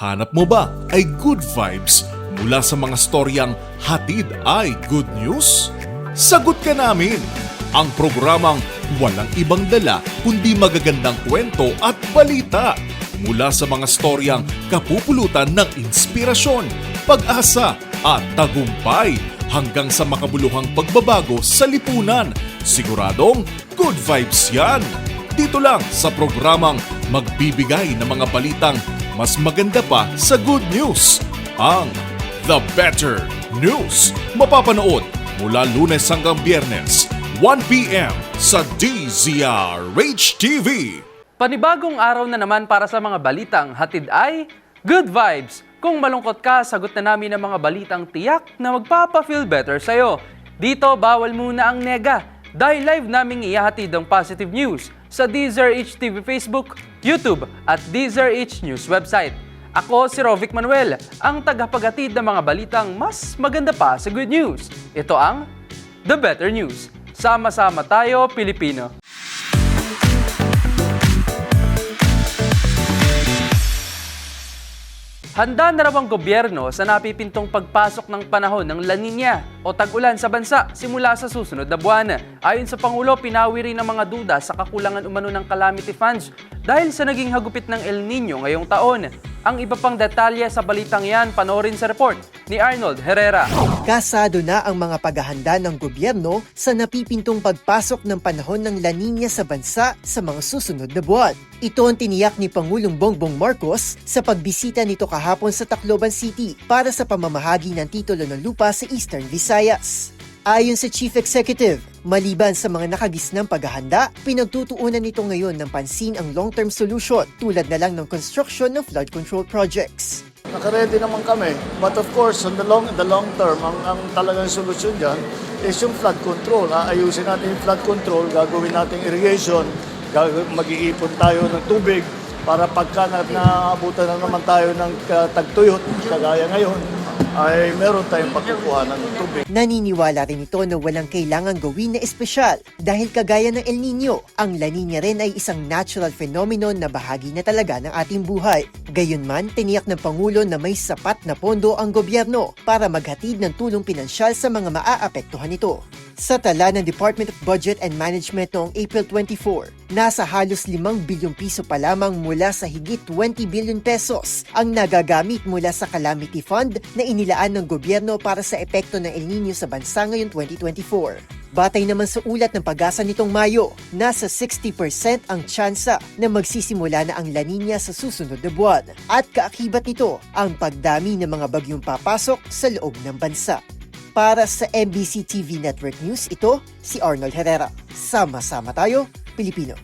Hanap mo ba ay good vibes mula sa mga storyang hatid ay good news? Sagot ka namin! Ang programang walang ibang dala kundi magagandang kwento at balita mula sa mga storyang kapupulutan ng inspirasyon, pag-asa at tagumpay hanggang sa makabuluhang pagbabago sa lipunan. Siguradong good vibes yan! Dito lang sa programang magbibigay ng mga balitang mas maganda pa sa good news. Ang The Better News. Mapapanood mula Lunes hanggang Biyernes, 1 p.m. sa DZRH TV. Panibagong araw na naman para sa mga balitang hatid ay good vibes. Kung malungkot ka, sagot na namin ang mga balitang tiyak na magpapa-feel better sa'yo. Dito, bawal muna ang nega dahil live naming ihahatid ang positive news sa DZRH TV Facebook, YouTube at DZRH News website. Ako si Rovic Manuel, ang tagapaghatid ng mga balitang mas maganda pa sa good news. Ito ang The Better News. Sama-sama tayo, Pilipino. Handa na raw ang gobyerno sa napipintong pagpasok ng panahon ng La Nina o tag-ulan sa bansa simula sa susunod na buwan. Ayon sa Pangulo, pinawi rin ang mga duda sa kakulangan umano ng calamity funds dahil sa naging hagupit ng El Nino ngayong taon. Ang iba pang detalye sa balitang yan, panoorin sa report ni Arnold Herrera. Kasado na ang mga paghahanda ng gobyerno sa napipintong pagpasok ng panahon ng La Nina sa bansa sa mga susunod na buwan. Ito ang tiniyak ni Pangulong Bongbong Marcos sa pagbisita nito kahapon sa Tacloban City para sa pamamahagi ng titulo ng lupa sa Eastern Visayas. Ayon sa Chief Executive, maliban sa mga nakagisnang paghahanda, pinagtutuunan nito ngayon ng pansin ang long-term solution tulad na lang ng construction ng flood control projects. Nakaready naman kami. But of course, in the long term, ang talagang solusyon dyan is yung flood control. Ayusin natin yung flood control, gagawin natin irrigation, mag-iipon tayo ng tubig para pagka naabutan na naman tayo ng tagtuyot, kagaya ngayon, ay meron tayong pagkukuha ng tubig. Naniniwala rin ito na walang kailangan gawin na espesyal dahil kagaya ng El Nino, ang La Nina rin ay isang natural phenomenon na bahagi na talaga ng ating buhay. Gayunman, tiniyak ng Pangulo na may sapat na pondo ang gobyerno para maghatid ng tulong pinansyal sa mga maaapektuhan nito. Sa tala ng Department of Budget and Management noong April 24, nasa halos 5 bilyong piso pa lamang mula sa higit 20 billion pesos ang nagagamit mula sa Calamity Fund na inilaan ng gobyerno para sa epekto ng El Nino sa bansa ngayong 2024. Batay naman sa ulat ng Pag-asa nitong Mayo, nasa 60% ang tsansa na magsisimula na ang La Nina sa susunod na buwan at kaakibat nito ang pagdami ng mga bagyong papasok sa loob ng bansa. Para sa MBC TV Network News, ito si Arnold Herrera. Sama-sama tayo, Pilipino.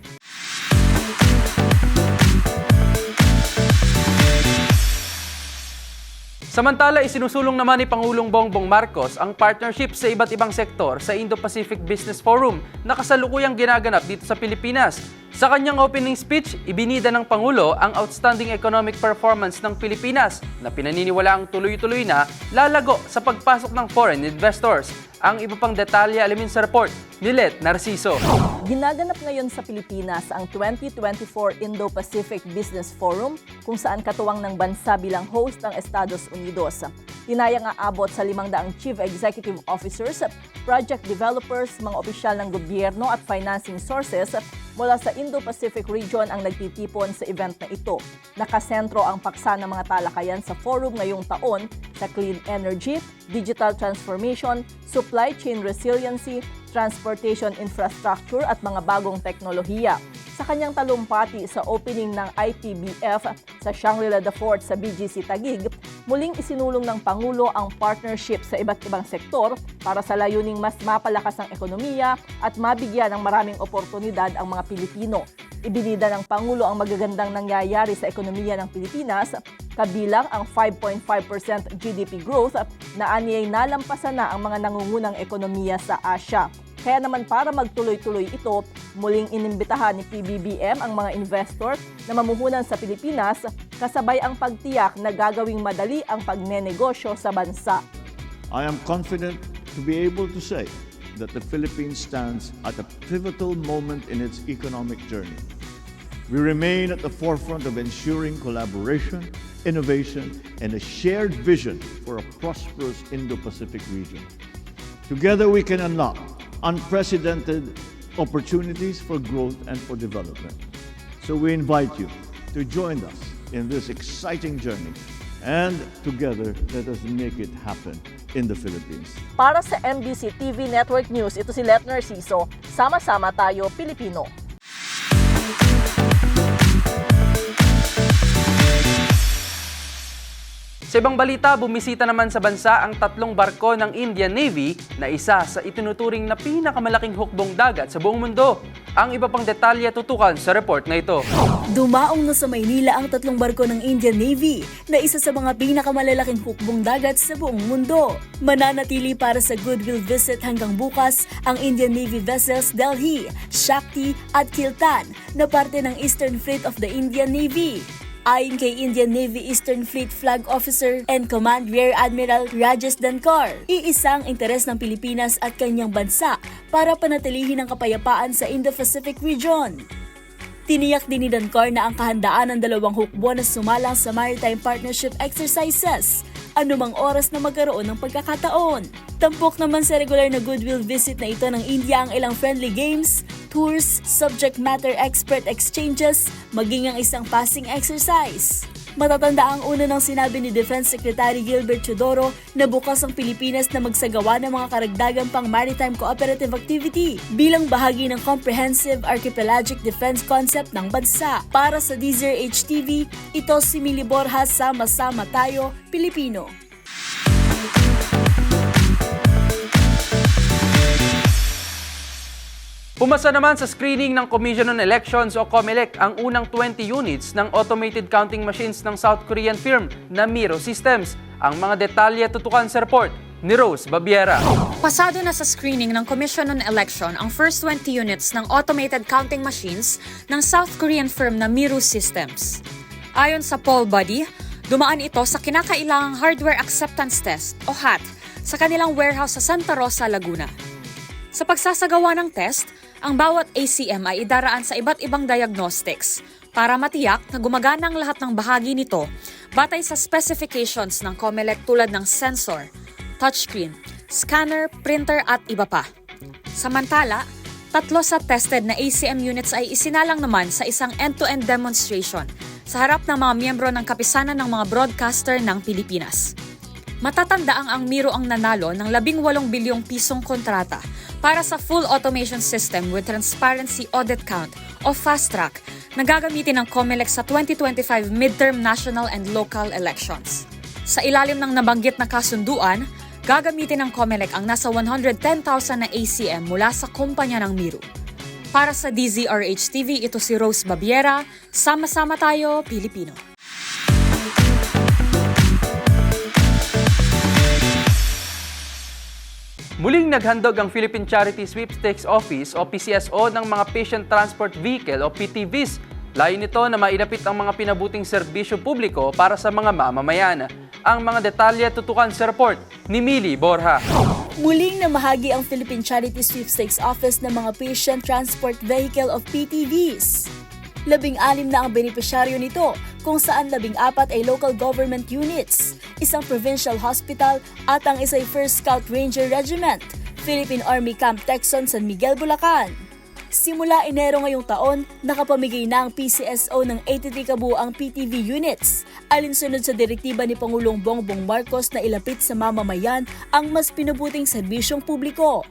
Samantala, isinusulong naman ni Pangulong Bongbong Marcos ang partnership sa iba't ibang sektor sa Indo-Pacific Business Forum na kasalukuyang ginaganap dito sa Pilipinas. Sa kanyang opening speech, ibinida ng Pangulo ang outstanding economic performance ng Pilipinas na pinaniniwalaang tuloy-tuloy na lalago sa pagpasok ng foreign investors. Ang iba pang detalye alamin sa report ni Let Narciso. Ginaganap ngayon sa Pilipinas ang 2024 Indo-Pacific Business Forum kung saan katuwang ng bansa bilang host ang Estados Unidos. Tinayang aabot sa 500 Chief Executive Officers, project developers, mga opisyal ng gobyerno at financing sources mula sa Indo-Pacific region ang nagtitipon sa event na ito. Nakasentro ang paksa ng mga talakayan sa forum ngayong taon sa clean energy, digital transformation, supply chain resiliency, transportation infrastructure at mga bagong teknolohiya. Sa kanyang talumpati sa opening ng IPBF sa Shangri-La The Fort sa BGC Taguig, muling isinulong ng Pangulo ang partnership sa iba't ibang sektor para sa layuning mas mapalakas ang ekonomiya at mabigyan ng maraming oportunidad ang mga Pilipino. Ibinida ng Pangulo ang magagandang nangyayari sa ekonomiya ng Pilipinas, kabilang ang 5.5% GDP growth na anyay nalampasan na ang mga nangungunang ekonomiya sa Asia. Kaya naman para magtuloy-tuloy ito, muling inimbitahan ni PBBM ang mga investor na mamuhunan sa Pilipinas kasabay ang pagtiyak na gagawing madali ang pagnenegosyo sa bansa. I am confident to be able to say that the Philippines stands at a pivotal moment in its economic journey. We remain at the forefront of ensuring collaboration innovation, and a shared vision for a prosperous Indo-Pacific region. Together we can unlock unprecedented opportunities for growth and for development. So we invite you to join us in this exciting journey, and together let us make it happen in the Philippines. Para sa MBC TV Network News, ito si Let Narciso. Sama-sama tayo, Pilipino. Sa ibang balita, bumisita naman sa bansa ang 3 barko ng Indian Navy na isa sa itinuturing na pinakamalaking hukbong dagat sa buong mundo. Ang iba pang detalye tutukan sa report na ito. Dumaong na sa Maynila ang 3 barko ng Indian Navy na isa sa mga pinakamalalaking hukbong dagat sa buong mundo. Mananatili para sa goodwill visit hanggang bukas ang Indian Navy vessels Delhi, Shakti at Kiltan na parte ng Eastern Fleet of the Indian Navy. Ayon kay Indian Navy Eastern Fleet Flag Officer and Command Rear Admiral Rajesh Dankar, iisang interes ng Pilipinas at kanyang bansa para panatilihin ang kapayapaan sa Indo-Pacific region. Tiniyak din ni Dankar na ang kahandaan ng 2 hukbo na sumalang sa Maritime Partnership Exercises anumang oras na magkaroon ng pagkakataon. Tampok naman sa regular na goodwill visit na ito ng India ang ilang friendly games, tours, subject matter expert exchanges, maging ang isang passing exercise. Matatanda ang una ng sinabi ni Defense Secretary Gilbert Teodoro na bukas ang Pilipinas na magsagawa ng mga karagdagang pang maritime cooperative activity bilang bahagi ng Comprehensive Archipelagic Defense Concept ng bansa. Para sa DZRH TV, ito si Mili Borjas, Sama-sama Tayo, Pilipino. Pumasa naman sa screening ng Commission on Elections o COMELEC ang unang 20 units ng automated counting machines ng South Korean firm na Miro Systems. Ang mga detalye tutukan sa report ni Rose Babiera. Pasado na sa screening ng Commission on Election ang first 20 units ng automated counting machines ng South Korean firm na Miro Systems. Ayon sa poll body, dumaan ito sa kinakailangang Hardware Acceptance Test o HAT sa kanilang warehouse sa Santa Rosa, Laguna. Sa pagsasagawa ng test, ang bawat ACM ay idaraan sa iba't ibang diagnostics para matiyak na gumagana ang lahat ng bahagi nito batay sa specifications ng COMELEC tulad ng sensor, touchscreen, scanner, printer at iba pa. Samantala, 3 sa tested na ACM units ay isinalang naman sa isang end-to-end demonstration sa harap ng mga miyembro ng kapisanan ng mga broadcaster ng Pilipinas. Matatanda ang Miro ang nanalo ng 18 bilyong pisong kontrata para sa full automation system with transparency audit count o fast track na gagamitin ng COMELEC sa 2025 midterm national and local elections. Sa ilalim ng nabanggit na kasunduan, gagamitin ng COMELEC ang nasa 110,000 na ACM mula sa kumpanya ng Miro. Para sa DZRH TV, ito si Rose Babiera. Sama-sama tayo, Pilipino. Muling naghandog ang Philippine Charity Sweepstakes Office o PCSO ng mga Patient Transport Vehicle o PTVs. Layo nito na mailapit ang mga pinabuting serbisyo publiko para sa mga mamamayan. Ang mga detalye tutukan sa report ni Mili Borja. Muling namahagi ang Philippine Charity Sweepstakes Office ng mga Patient Transport Vehicle of PTVs. 16 na ang benepisyaryo nito, kung saan 14 ay local government units, isang provincial hospital at ang isa'y 1st Scout Ranger Regiment, Philippine Army Camp Texon, San Miguel, Bulacan. Simula Enero ngayong taon, nakapamigay na ang PCSO ng 83 kabuuang PTV units, alinsunod sa direktiba ni Pangulong Bongbong Marcos na ilapit sa mamamayan ang mas pinabuting serbisyong publiko.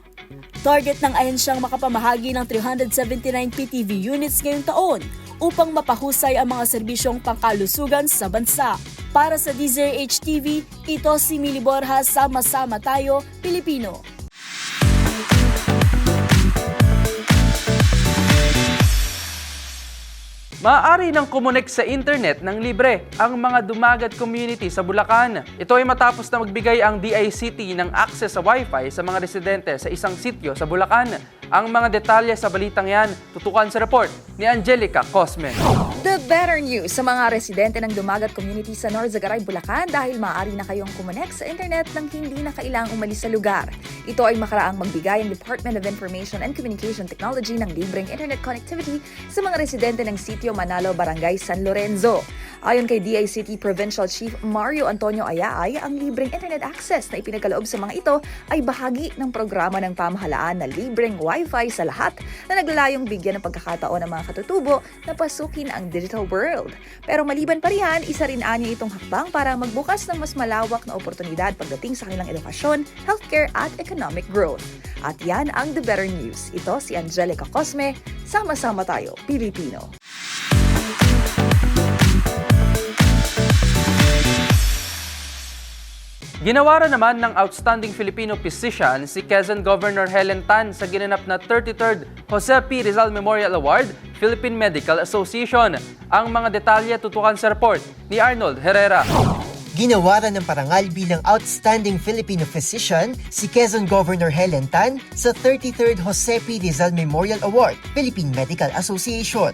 Target ng ahensyang makapamahagi ng 379 PTV units ngayong taon upang mapahusay ang mga serbisyong pangkalusugan sa bansa. Para sa DZRH TV, ito si Mili Borjas, Sama-sama Tayo, Pilipino. Maaari nang kumunik sa internet ng libre ang mga dumagat community sa Bulacan. Ito ay matapos na magbigay ang DICT ng access sa Wi-Fi sa mga residente sa isang sitio sa Bulacan. Ang mga detalye sa balitang yan, tutukan sa report ni Angelica Cosme. The better news sa mga residente ng Dumagat Community sa North Zagaray, Bulacan dahil maaari na kayong kumonect sa internet nang hindi na kailangang umalis sa lugar. Ito ay makaraang magbigay ang Department of Information and Communication Technology ng libreng internet connectivity sa mga residente ng Sitio Manalo, Barangay San Lorenzo. Ayon kay DICT Provincial Chief Mario Antonio Ayaay, ang libreng internet access na ipinagkaloob sa mga ito ay bahagi ng programa ng pamahalaan na libreng Wi-Fi sa lahat na naglalayong bigyan ng pagkakataon ng mga katutubo na pasukin ang digital world. Pero maliban pa riyan, isa rin anya itong hakbang para magbukas ng mas malawak na oportunidad pagdating sa kanilang edukasyon, healthcare at economic growth. At yan ang The Better News. Ito si Angelica Cosme. Sama-sama tayo, Pilipino. Ginawaran naman ng outstanding Filipino physician si Quezon Governor Helen Tan sa ginanap na 33rd Jose P. Rizal Memorial Award, Philippine Medical Association. Ang mga detalye tutukan sa report ni Arnold Herrera. Ginawaran ng parangal bilang Outstanding Filipino Physician si Quezon Governor Helen Tan sa 33rd Jose P. Rizal Memorial Award, Philippine Medical Association.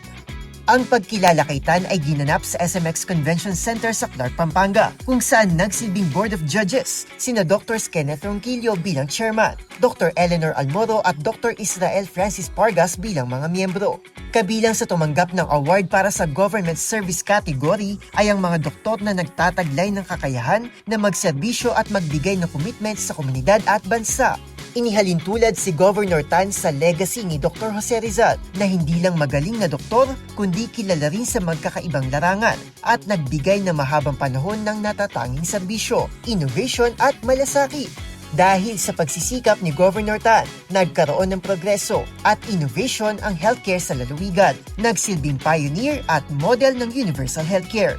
Ang pagkilala kay Tan ay ginanap sa SMX Convention Center sa Clark, Pampanga, kung saan nagsilbing Board of Judges sina Dr. Kenneth Ronquillo bilang chairman, Dr. Eleanor Almoro at Dr. Israel Francis Pargas bilang mga miyembro. Kabilang sa tumanggap ng award para sa Government Service category ay ang mga doktor na nagtataglay ng kakayahan na magserbisyo at magbigay ng commitment sa komunidad at bansa. Inihalin tulad si Governor Tan sa legacy ni Dr. Jose Rizal na hindi lang magaling na doktor kundi kilala rin sa magkakaibang larangan at nagbigay na mahabang panahon ng natatanging serbisyo, innovation at malasakit. Dahil sa pagsisikap ni Governor Tan, nagkaroon ng progreso at innovation ang healthcare sa lalawigan, nagsilbing pioneer at model ng universal healthcare.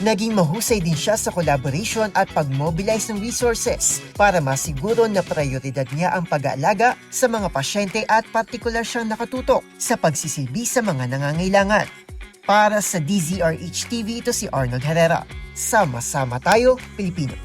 Naging mahusay din siya sa collaboration at pag-mobilize ng resources para masiguro na prioridad niya ang pag-aalaga sa mga pasyente at partikular siyang nakatutok sa pagsisilbi sa mga nangangailangan. Para sa DZRH TV, ito si Arnold Herrera. Sama-sama tayo, Pilipino.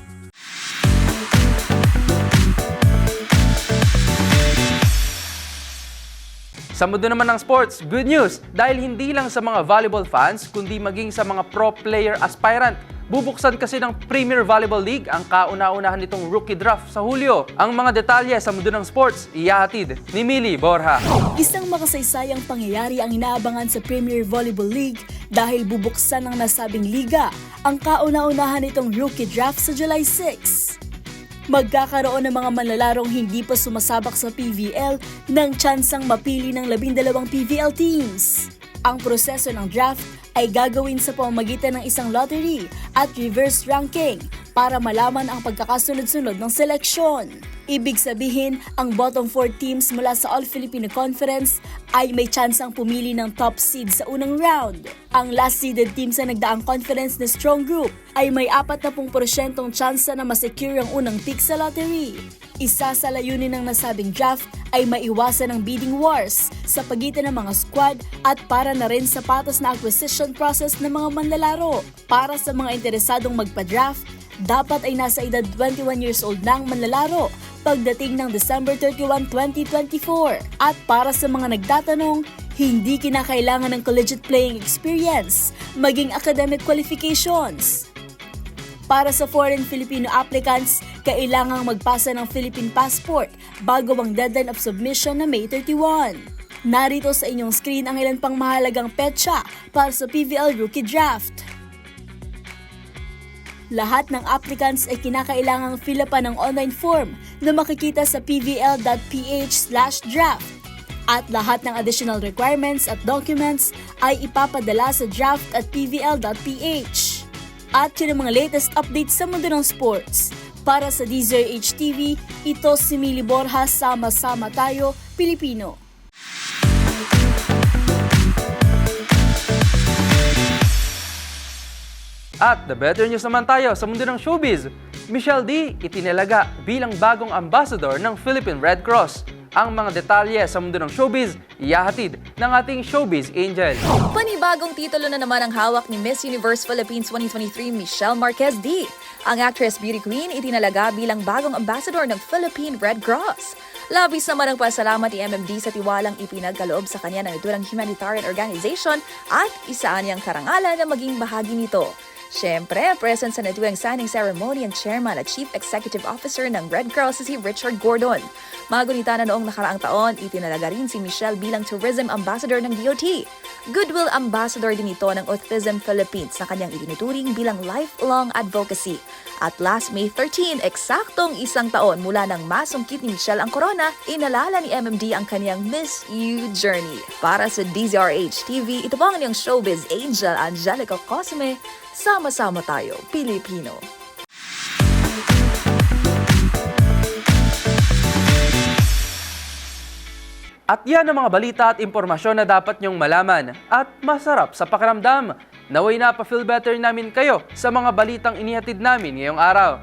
Sa mundo naman ng sports, good news! Dahil hindi lang sa mga volleyball fans, kundi maging sa mga pro player aspirant. Bubuksan kasi ng Premier Volleyball League ang kauna-unahan nitong rookie draft sa Hulyo. Ang mga detalye sa mundo ng sports, ihahatid ni Millie Borja. Isang makasaysayang pangyayari ang inaabangan sa Premier Volleyball League dahil bubuksan ng nasabing liga ang kauna-unahan nitong rookie draft sa July 6. Magkakaroon ng mga manlalarong hindi pa sumasabak sa PVL ng tsansang mapili ng 12 PVL teams. Ang proseso ng draft ay gagawin sa pamamagitan ng isang lottery at reverse ranking para malaman ang pagkakasunod-sunod ng seleksyon. Ibig sabihin, ang bottom 4 teams mula sa All-Filipino Conference ay may tsansang pumili ng top seed sa unang round. Ang last seeded team sa nagdaang conference na Strong Group ay may 40% tsansa na masecure ang unang pick sa lottery. Isa sa layunin ng nasabing draft ay maiwasan ang bidding wars sa pagitan ng mga squad at para na rin sa patas na acquisition process ng mga manlalaro. Para sa mga interesadong magpa-draft, dapat ay nasa edad 21 years old na ang manlalaro pagdating ng December 31, 2024. At para sa mga nagtatanong, hindi kinakailangan ng collegiate playing experience, maging academic qualifications. Para sa foreign Filipino applicants, kailangang magpasa ng Philippine passport bago ang deadline of submission na May 31. Narito sa inyong screen ang ilan pang mahalagang petsa para sa PVL Rookie Draft. Lahat ng applicants ay kinakailangang fill up ng online form na makikita sa pvl.ph/draft. At lahat ng additional requirements at documents ay ipapadala sa draft@pvl.ph. At yun ang mga latest updates sa mundo ng sports. Para sa DZRH TV, ito si Millie Borja, sama-sama tayo, Pilipino. At the better news naman tayo sa mundo ng showbiz. Michelle D. itinalaga bilang bagong ambassador ng Philippine Red Cross. Ang mga detalye sa mundo ng showbiz, iyahatid ng ating showbiz angel. Panibagong titulo na naman ang hawak ni Miss Universe Philippines 2023 Michelle Marquez D. Ang actress beauty queen itinalaga bilang bagong ambassador ng Philippine Red Cross. Labis naman ang pasalamat ni MMD sa tiwalang ipinagkaloob sa kanya ng naturang humanitarian organization at isaan niyang karangalan na maging bahagi nito. Siyempre, present sa naturang signing ceremony ang chairman at chief executive officer ng Red Cross si Richard Gordon. Magunita na noong nakaraang taon, itinalaga rin si Michelle bilang tourism ambassador ng DOT. Goodwill ambassador din ito ng Autism Philippines na kanyang itinuturing bilang lifelong advocacy. At last May 13, eksaktong isang taon mula nang masungkit ni Michelle ang corona, inalala ni MMD ang kanyang Miss You journey. Para sa DZRH TV, ito po ang inyong showbiz angel Angelica Cosme. Sama-sama tayo, Pilipino. At yan ang mga balita at impormasyon na dapat nyong malaman at masarap sa pakiramdam. Naway na pa-feel better namin kayo sa mga balitang inihatid namin ngayong araw.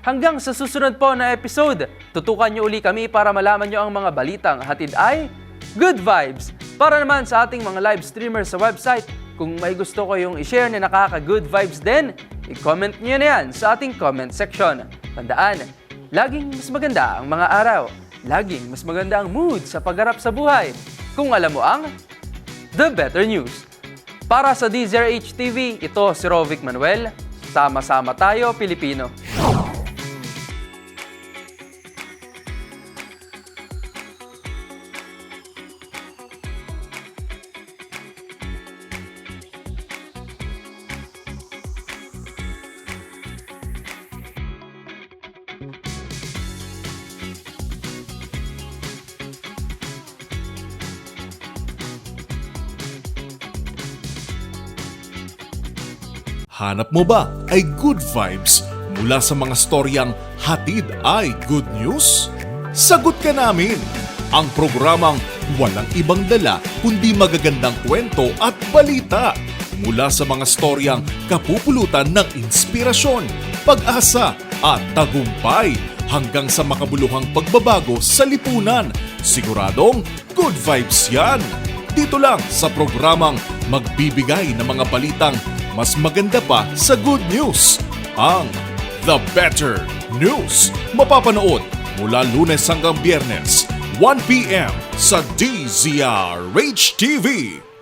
Hanggang sa susunod po na episode, tutukan nyo uli kami para malaman nyo ang mga balitang hatid ay Good Vibes. Para naman sa ating mga live streamers sa website, kung may gusto ko yung i-share na nakaka-good vibes din, i-comment nyo na yan sa ating comment section. Tandaan, laging mas maganda ang mga araw. Laging mas maganda ang mood sa pagharap sa buhay. Kung alam mo ang The Better News. Para sa DZRH TV, ito si Rovic Manuel. Sama-sama tayo, Pilipino. Hanap mo ba ay good vibes mula sa mga storyang hatid ay good news? Sagot ka namin! Ang programang walang ibang dala kundi magagandang kwento at balita mula sa mga storyang kapupulutan ng inspirasyon, pag-asa at tagumpay hanggang sa makabuluhang pagbabago sa lipunan. Siguradong good vibes yan! Dito lang sa programang magbibigay ng mga balitang mas maganda pa sa good news. Ang The Better News. Mapapanood mula Lunes hanggang Biyernes, 1 p.m. sa DZRH TV.